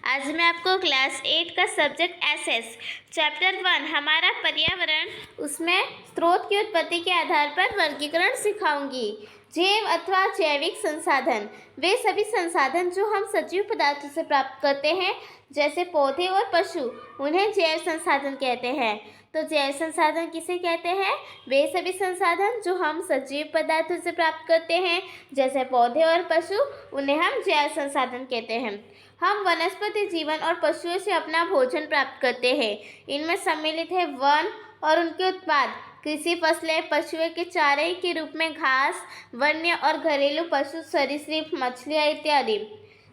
आज मैं आपको क्लास 8 का सब्जेक्ट एसएस चैप्टर 1 हमारा पर्यावरण उसमें स्रोत की उत्पत्ति के आधार पर वर्गीकरण सिखाऊंगी। जैव अथवा जैविक संसाधन वे सभी संसाधन जो हम सजीव पदार्थों से प्राप्त करते हैं, जैसे पौधे और पशु, उन्हें जैव संसाधन कहते हैं। तो जैव संसाधन किसे कहते हैं? वे सभी संसाधन जो हम सजीव पदार्थों से प्राप्त करते हैं, जैसे पौधे और पशु, उन्हें हम जैव संसाधन कहते हैं। हम वनस्पति जीवन और पशुओं से अपना भोजन प्राप्त करते हैं। इनमें सम्मिलित है वन और उनके उत्पाद, कृषि फसलें, पशुओं के चारे के रूप में घास, वन्य और घरेलू पशु, सरीसृप, मछलियाँ इत्यादि।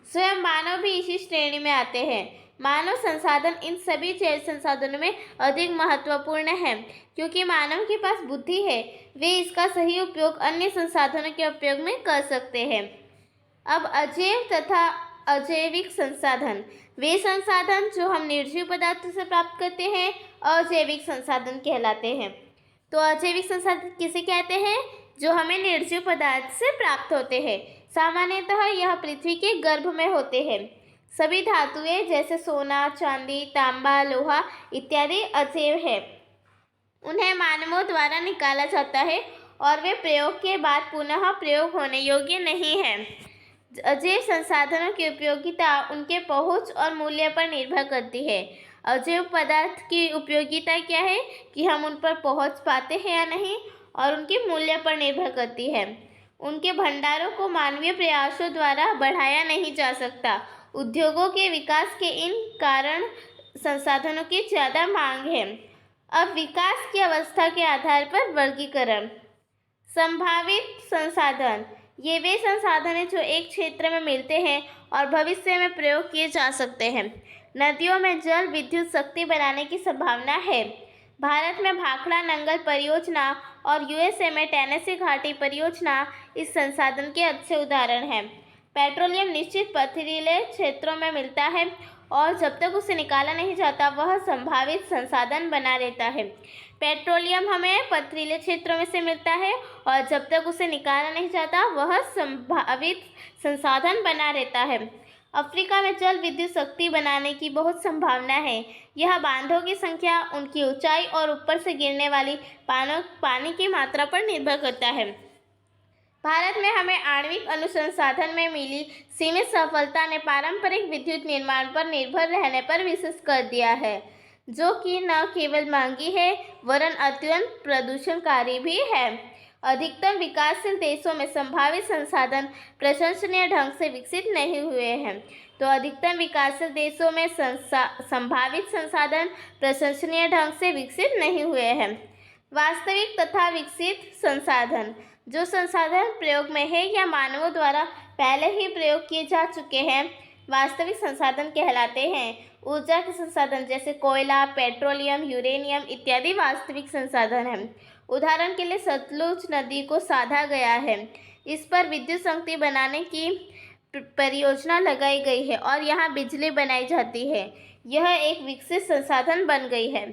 स्वयं मानव भी इसी श्रेणी में आते हैं। मानव संसाधन इन सभी जैव संसाधनों में अधिक महत्वपूर्ण है, क्योंकि मानव के पास बुद्धि है, वे इसका सही उपयोग अन्य संसाधनों के उपयोग में कर सकते हैं। अब अजैव तथा अजैविक संसाधन वे संसाधन जो हम निर्जीव पदार्थों से प्राप्त करते हैं, अजैविक संसाधन कहलाते हैं। तो अजैविक संसाधन किसे कहते हैं? जो हमें निर्जीव पदार्थ से प्राप्त होते हैं। सामान्यतः यह पृथ्वी के गर्भ में होते हैं। सभी धातुएं जैसे सोना, चांदी, तांबा, लोहा इत्यादि अजैव है। उन्हें मानवों द्वारा निकाला जाता है और वे प्रयोग के बाद पुनः प्रयोग होने योग्य नहीं है। अजैव संसाधनों की उपयोगिता उनके पहुंच और मूल्य पर निर्भर करती है। अजैव पदार्थ की उपयोगिता क्या है कि हम उन पर पहुंच पाते हैं या नहीं, और उनके मूल्य पर निर्भर करती है। उनके भंडारों को मानवीय प्रयासों द्वारा बढ़ाया नहीं जा सकता। उद्योगों के विकास के इन कारण संसाधनों की ज़्यादा मांग है। अब विकास की अवस्था के आधार पर वर्गीकरण। संभावित संसाधन ये वे संसाधन हैं जो एक क्षेत्र में मिलते हैं और भविष्य में प्रयोग किए जा सकते हैं। नदियों में जल विद्युत शक्ति बनाने की संभावना है। भारत में भाखड़ा नंगल परियोजना और यूएसए में टेनेसी घाटी परियोजना इस संसाधन के अच्छे उदाहरण हैं। पेट्रोलियम निश्चित पथरीले क्षेत्रों में मिलता है और जब तक उसे निकाला नहीं जाता वह संभावित संसाधन बना रहता है। पेट्रोलियम हमें पथरीले क्षेत्रों में से मिलता है और जब तक उसे निकाला नहीं जाता वह संभावित संसाधन बना रहता है। अफ्रीका में जल विद्युत शक्ति बनाने की बहुत संभावना है। यह बांधों की संख्या, उनकी ऊंचाई और ऊपर से गिरने वाली पानी की मात्रा पर निर्भर करता है। भारत में हमें आणविक अनुसंधान में मिली सीमित सफलता ने पारंपरिक विद्युत निर्माण पर निर्भर रहने पर विशेष कर दिया है, जो कि न केवल महंगी है वरन अत्यंत प्रदूषणकारी भी है। अधिकतम विकासशील देशों में संभावित संसाधन प्रशंसनीय ढंग से विकसित नहीं हुए हैं। तो अधिकतम विकासशील देशों में संभावित संसाधन प्रशंसनीय ढंग से विकसित नहीं हुए हैं। वास्तविक तथा विकसित संसाधन जो संसाधन प्रयोग में है या मानवों द्वारा पहले ही प्रयोग किए जा चुके हैं, वास्तविक संसाधन कहलाते हैं। ऊर्जा के संसाधन जैसे कोयला, पेट्रोलियम, यूरेनियम इत्यादि वास्तविक संसाधन हैं। उदाहरण के लिए सतलुज नदी को साधा गया है। इस पर विद्युत शक्ति बनाने की परियोजना लगाई गई है और यहाँ बिजली बनाई जाती है। यह एक विकसित संसाधन बन गई है।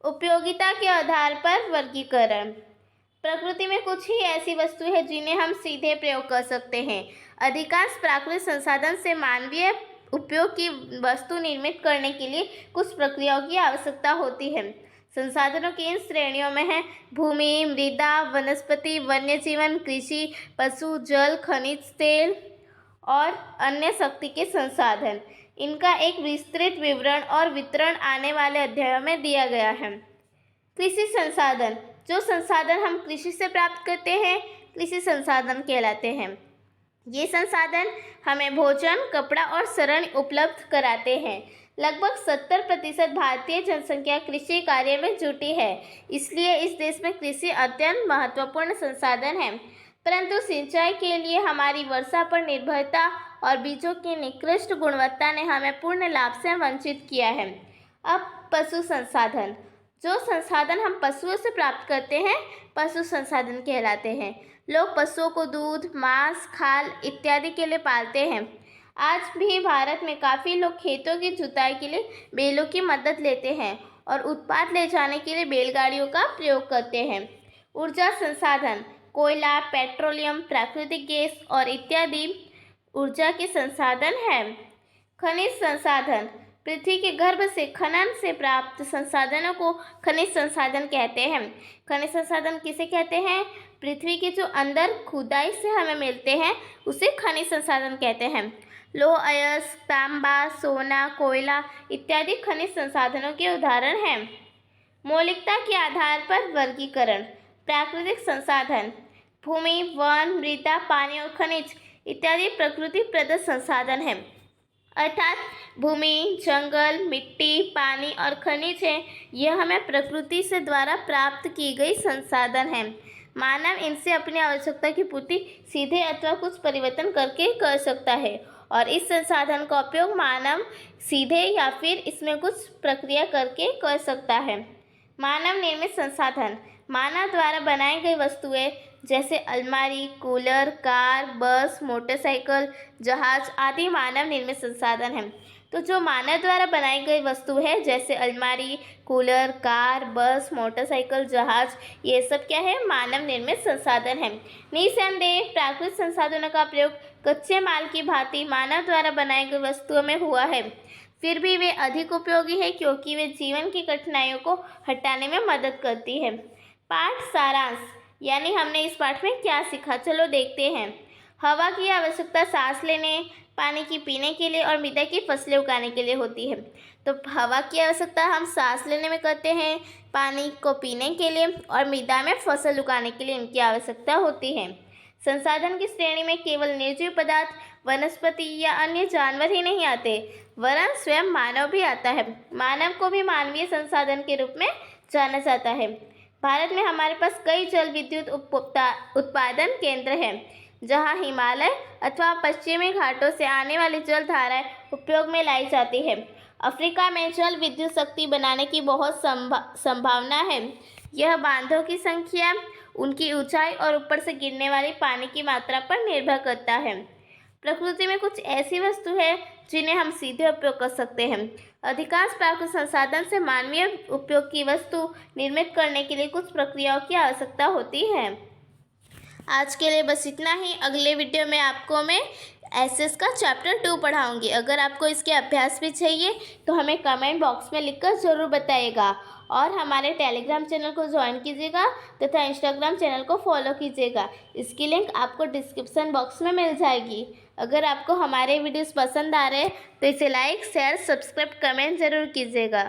उपयोगिता के आधार पर वर्गीकरण। प्रकृति में कुछ ही ऐसी वस्तुएं हैं जिन्हें हम सीधे प्रयोग कर सकते हैं। अधिकांश प्राकृतिक संसाधन से मानवीय उपयोग की वस्तु निर्मित करने के लिए कुछ प्रक्रियाओं की आवश्यकता होती है। संसाधनों की इन श्रेणियों में है भूमि, मृदा, वनस्पति, वन्यजीवन, कृषि, पशु, जल, खनिज तेल और अन्य शक्ति के संसाधन। इनका एक विस्तृत विवरण और वितरण आने वाले अध्यायों में दिया गया है। कृषि संसाधन जो संसाधन हम कृषि से प्राप्त करते हैं, कृषि संसाधन कहलाते हैं। ये संसाधन हमें भोजन, कपड़ा और शरण उपलब्ध कराते हैं। लगभग 70% भारतीय जनसंख्या कृषि कार्य में जुटी है, इसलिए इस देश में कृषि अत्यंत महत्वपूर्ण संसाधन है। परंतु सिंचाई के लिए हमारी वर्षा पर निर्भरता और बीजों की निकृष्ट गुणवत्ता ने हमें पूर्ण लाभ से वंचित किया है। अब पशु संसाधन जो संसाधन हम पशुओं से प्राप्त करते हैं, पशु संसाधन कहलाते हैं। लोग पशुओं को दूध, मांस, खाल इत्यादि के लिए पालते हैं। आज भी भारत में काफ़ी लोग खेतों की जुताई के लिए बैलों की मदद लेते हैं और उत्पाद ले जाने के लिए बैलगाड़ियों का प्रयोग करते हैं। ऊर्जा संसाधन कोयला, पेट्रोलियम, प्राकृतिक गैस और इत्यादि ऊर्जा के संसाधन हैं। खनिज संसाधन, पृथ्वी के गर्भ से खनन से प्राप्त संसाधनों को खनिज संसाधन कहते हैं। खनिज संसाधन किसे कहते हैं? पृथ्वी के जो अंदर खुदाई से हमें मिलते हैं उसे खनिज संसाधन कहते हैं। लौह अयस्क, तांबा, सोना, कोयला इत्यादि खनिज संसाधनों के उदाहरण हैं। मौलिकता के आधार पर वर्गीकरण, प्राकृतिक संसाधन, भूमि, वन, मृदा, पानी और खनिज इत्यादि प्रकृति प्रदत्त संसाधन हैं। अर्थात भूमि, जंगल, मिट्टी, पानी और खनिज हैं, यह हमें प्रकृति से द्वारा प्राप्त की गई संसाधन हैं। मानव इनसे अपनी आवश्यकता की पूर्ति सीधे अथवा कुछ परिवर्तन करके कर सकता है और इस संसाधन का उपयोग मानव सीधे या फिर इसमें कुछ प्रक्रिया करके कर सकता है। मानव निर्मित संसाधन, मानव द्वारा बनाई गई वस्तुएं जैसे अलमारी, कूलर, कार, बस, मोटरसाइकिल, जहाज आदि मानव निर्मित संसाधन हैं। तो जो मानव द्वारा बनाई गई वस्तु है जैसे अलमारी, कूलर, कार, बस, मोटरसाइकिल, जहाज, ये सब क्या है? मानव निर्मित संसाधन हैं। निसंदेह प्राकृतिक संसाधनों का प्रयोग कच्चे माल की भांति मानव द्वारा बनाई गई वस्तुओं में हुआ है, फिर भी वे अधिक उपयोगी है क्योंकि वे जीवन की कठिनाइयों को हटाने में मदद करती है। पाठ सारांश, यानी हमने इस पाठ में क्या सीखा, चलो देखते हैं। हवा की आवश्यकता सांस लेने, पानी की पीने के लिए और मृदा की फसलें उगाने के लिए होती है। तो हवा की आवश्यकता हम सांस लेने में करते हैं, पानी को पीने के लिए और मृदा में फसल उगाने के लिए इनकी आवश्यकता होती है। संसाधन की श्रेणी में केवल निर्जीव पदार्थ, वनस्पति या अन्य जानवर ही नहीं आते, वरन स्वयं मानव भी आता है। मानव को भी मानवीय संसाधन के रूप में जाना जाता है। भारत में हमारे पास कई जल विद्युत उत्पादन केंद्र हैं, जहां हिमालय अथवा पश्चिमी घाटों से आने वाली जल धाराएं उपयोग में लाई जाती है। अफ्रीका में जल विद्युत शक्ति बनाने की बहुत संभावना है। यह बांधों की संख्या, उनकी ऊंचाई और ऊपर से गिरने वाली पानी की मात्रा पर निर्भर करता है। प्रकृति में कुछ ऐसी वस्तु है जिन्हें हम सीधे उपयोग कर सकते हैं। अधिकांश प्राकृतिक संसाधन से मानवीय उपयोग की वस्तु निर्मित करने के लिए कुछ प्रक्रियाओं की आवश्यकता होती है। आज के लिए बस इतना ही। अगले वीडियो में आपको मैं एसएस का चैप्टर 2 पढ़ाऊंगी। अगर आपको इसके अभ्यास भी चाहिए तो हमें कमेंट बॉक्स में लिखकर ज़रूर बताइएगा और हमारे टेलीग्राम चैनल को ज्वाइन कीजिएगा तथा इंस्टाग्राम चैनल को फॉलो कीजिएगा। इसकी लिंक आपको डिस्क्रिप्शन बॉक्स में मिल जाएगी। अगर आपको हमारे वीडियोस पसंद आ रहे हैं तो इसे लाइक, शेयर, सब्सक्राइब, कमेंट ज़रूर कीजिएगा।